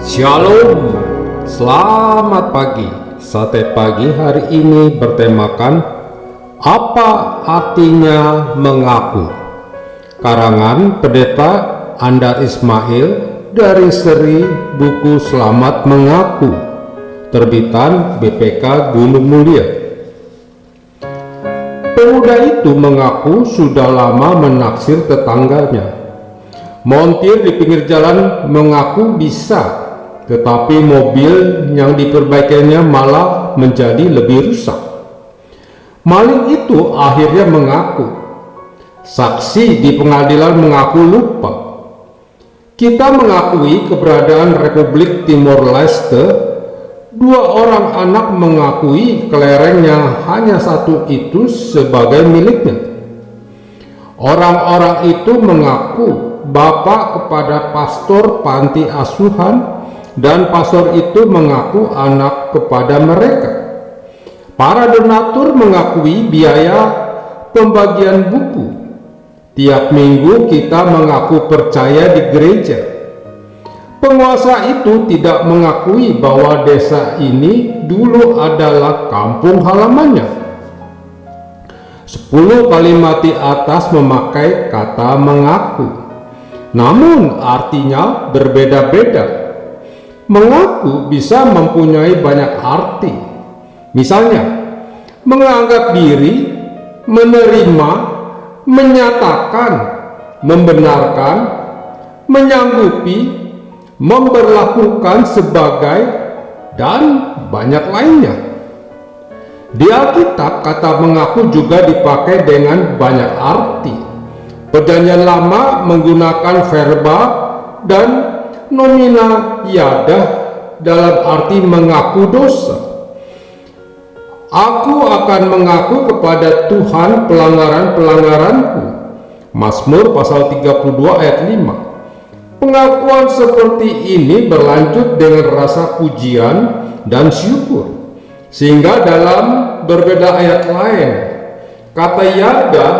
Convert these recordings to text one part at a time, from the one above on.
Shalom, selamat pagi. Sate pagi hari ini bertemakan apa artinya mengaku. Karangan Pendeta Andar Ismail dari seri buku Selamat Mengaku, terbitan BPK Gunung Mulia. Pemuda itu mengaku sudah lama menaksir tetangganya. Montir di pinggir jalan mengaku bisa, tetapi mobil yang diperbaikinya malah menjadi lebih rusak. Maling itu akhirnya mengaku. Saksi di pengadilan mengaku lupa. Kita mengakui keberadaan Republik Timor Leste. Dua orang anak mengakui kelereng yang hanya satu itu sebagai miliknya. Orang-orang itu mengaku bapak kepada pastor panti asuhan, dan pastor itu mengaku anak kepada mereka. Para donatur mengakui biaya pembagian buku. Tiap minggu kita mengaku percaya di gereja. Penguasa itu tidak mengakui bahwa desa ini dulu adalah kampung halamannya. 10 kalimat di atas memakai kata mengaku, namun artinya berbeda-beda. Mengaku bisa mempunyai banyak arti. Misalnya, menganggap diri, menerima, menyatakan, membenarkan, menyanggupi, memberlakukan sebagai, dan banyak lainnya. Di Alkitab, kata mengaku juga dipakai dengan banyak arti. Perjanjian Lama menggunakan verba dan nomina yadah dalam arti mengaku dosa. Aku akan mengaku kepada Tuhan pelanggaran-pelanggaranku. Mazmur pasal 32 ayat 5. Pengakuan seperti ini berlanjut dengan rasa pujian dan syukur, sehingga dalam berbeda ayat lain, kata yadah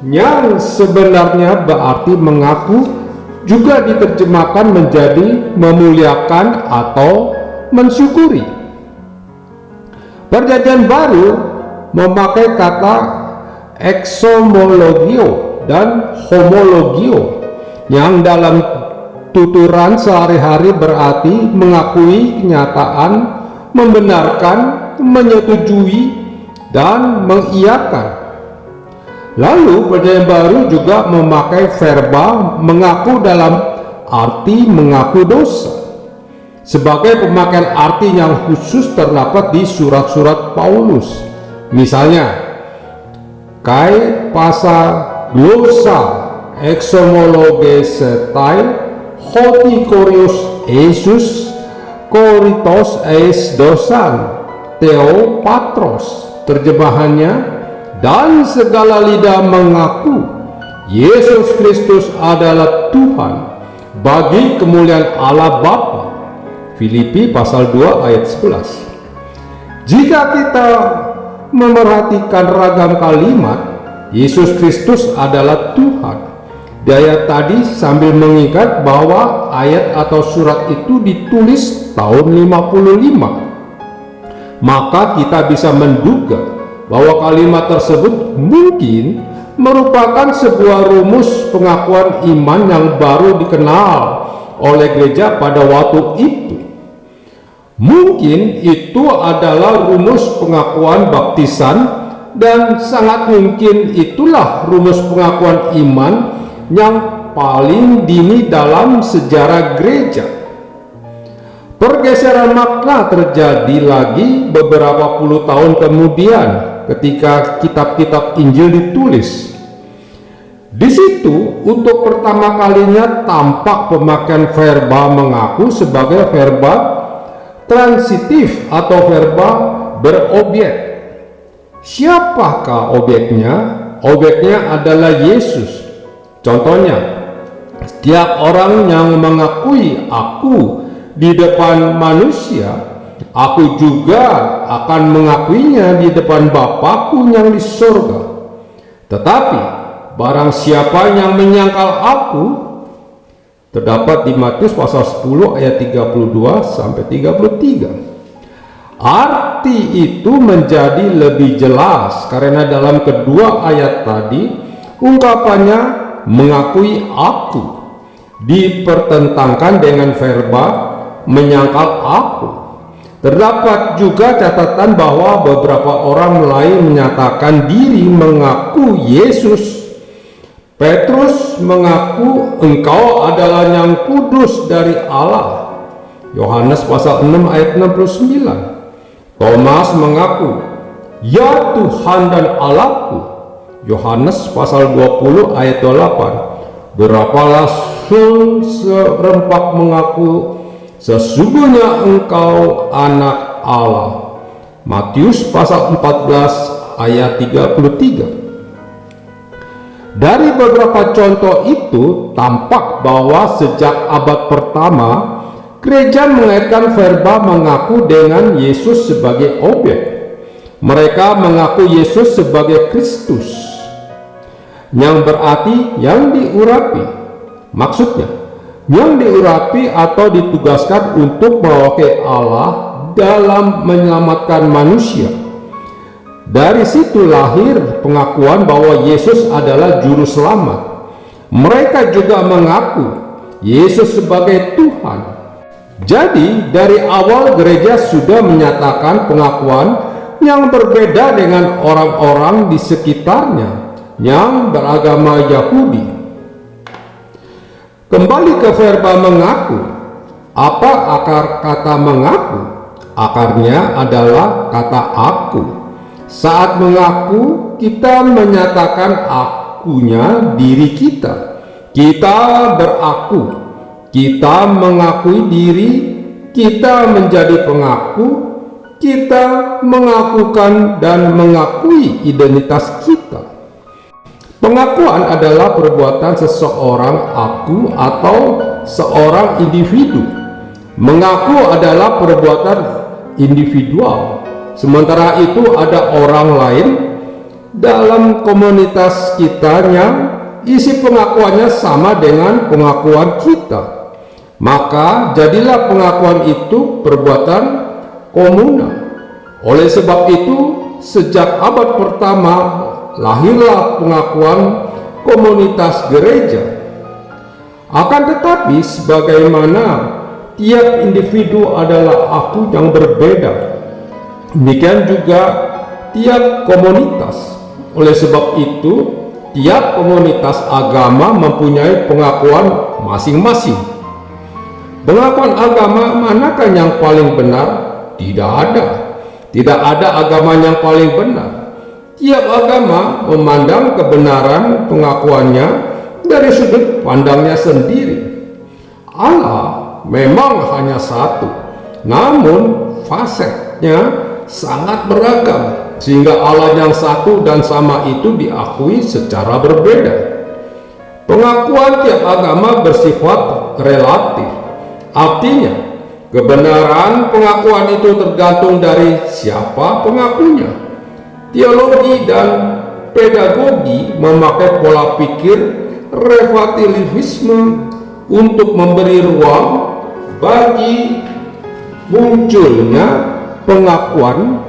yang sebenarnya berarti mengaku juga diterjemahkan menjadi memuliakan atau mensyukuri. Perjanjian Baru memakai kata exomologio dan homologio yang dalam tuturan sehari-hari berarti mengakui kenyataan, membenarkan, menyetujui, dan mengiyakan. Lalu Perjanjian Baru juga memakai verba mengaku dalam arti mengaku dosa. Sebagai pemakaian arti yang khusus terdapat di surat-surat Paulus. Misalnya, kai pasa glosa exomologesetai hotikorios Jesus koritos eis dosan theo patros. Terjemahannya, dan segala lidah mengaku Yesus Kristus adalah Tuhan bagi kemuliaan Allah Bapa. Filipi pasal 2 ayat 11. Jika kita memerhatikan ragam kalimat Yesus Kristus adalah Tuhan di ayat tadi, sambil mengingat bahwa ayat atau surat itu ditulis tahun 55, maka kita bisa menduga bahwa kalimat tersebut mungkin merupakan sebuah rumus pengakuan iman yang baru dikenal oleh gereja pada waktu itu. Mungkin itu adalah rumus pengakuan baptisan, dan sangat mungkin itulah rumus pengakuan iman yang paling dini dalam sejarah gereja. Pergeseran makna terjadi lagi beberapa puluh tahun kemudian ketika kitab-kitab Injil ditulis. Di situ untuk pertama kalinya tampak pemakaian verba mengaku sebagai verba transitif atau verba berobjek. Siapakah objeknya? Objeknya adalah Yesus. Contohnya, setiap orang yang mengakui aku di depan manusia, aku juga akan mengakuinya di depan Bapakku yang di surga. Tetapi barang siapa yang menyangkal aku, Terdapat di Matius pasal 10 ayat 32 sampai 33. Arti itu menjadi lebih jelas karena dalam kedua ayat tadi ungkapannya mengakui aku dipertentangkan dengan verba menyangkal aku. Terdapat juga catatan bahwa beberapa orang lain menyatakan diri mengaku Yesus. Petrus mengaku engkau adalah yang kudus dari Allah. Yohanes pasal 6 ayat 69. Thomas mengaku, ya Tuhan dan Allahku. Yohanes pasal 20 ayat 28. Berapa rasul serempak mengaku sesungguhnya engkau anak Allah. Matius pasal 14 ayat 33. Dari beberapa contoh itu tampak bahwa sejak abad pertama gereja mengaitkan verba mengaku dengan Yesus sebagai objek. Mereka mengaku Yesus sebagai Kristus, yang berarti yang diurapi. Maksudnya, yang diurapi atau ditugaskan untuk mewakili Allah dalam menyelamatkan manusia. Dari situ lahir pengakuan bahwa Yesus adalah juru selamat. Mereka juga mengaku Yesus sebagai Tuhan. Jadi dari awal gereja sudah menyatakan pengakuan yang berbeda dengan orang-orang di sekitarnya yang beragama Yahudi. Kembali ke verba mengaku. Apa akar kata mengaku? Akarnya adalah kata aku. Saat mengaku, kita menyatakan akunya diri kita. Kita beraku, kita mengakui diri, kita menjadi pengaku, kita mengakukan dan mengakui identitas kita. Pengakuan adalah perbuatan seseorang aku atau seorang individu. Mengaku adalah perbuatan individual. Sementara itu ada orang lain dalam komunitas kita yang isi pengakuannya sama dengan pengakuan kita. Maka jadilah pengakuan itu perbuatan komunal. Oleh sebab itu, sejak abad pertama lahirlah pengakuan komunitas gereja. Akan tetapi sebagaimana tiap individu adalah aku yang berbeda, demikian juga tiap komunitas. Oleh sebab itu, tiap komunitas agama mempunyai pengakuan masing-masing. Pengakuan agama manakah yang paling benar? Tidak ada. Tidak ada agama yang paling benar. Tiap agama memandang kebenaran pengakuannya dari sudut pandangnya sendiri. Allah memang hanya satu, namun fasetnya sangat beragam, sehingga Allah yang satu dan sama itu diakui secara berbeda. Pengakuan tiap agama bersifat relatif. Artinya, kebenaran pengakuan itu tergantung dari siapa pengakunya. Teologi dan pedagogi memakai pola pikir relativisme untuk memberi ruang bagi munculnya pengakuan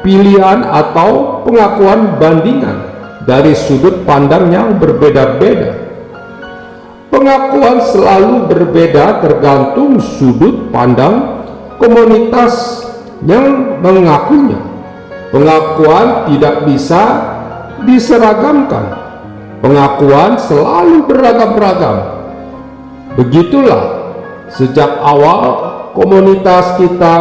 pilihan atau pengakuan bandingan dari sudut pandang yang berbeda-beda. Pengakuan selalu berbeda tergantung sudut pandang komunitas yang mengakunya. Pengakuan tidak bisa diseragamkan. Pengakuan selalu beragam-ragam. Begitulah sejak awal komunitas kita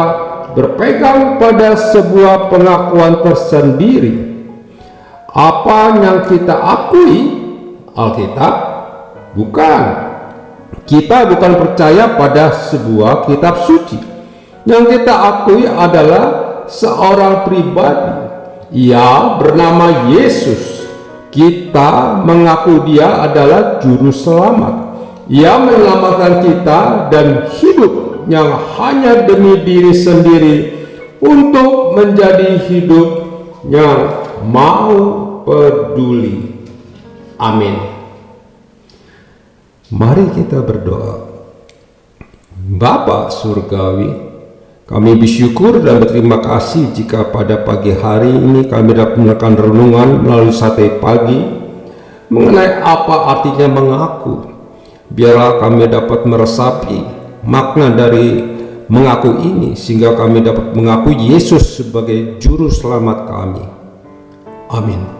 berpegang pada sebuah pengakuan tersendiri. Apa yang kita akui? Alkitab? Bukan. Kita bukan percaya pada sebuah kitab suci. Yang kita akui adalah seorang pribadi. Ia bernama Yesus. Kita mengaku dia adalah juru selamat. Ia menyelamatkan kita dan hidup yang hanya demi diri sendiri untuk menjadi hidup yang mau peduli. Amin. Mari kita berdoa. Bapa Surgawi, kami bersyukur dan berterima kasih jika pada pagi hari ini kami dapat melakukan renungan melalui Sate Pagi mengenai apa artinya mengaku. Biarlah kami dapat meresapi makna dari mengaku ini, sehingga kami dapat mengaku Yesus sebagai juru selamat kami. Amin.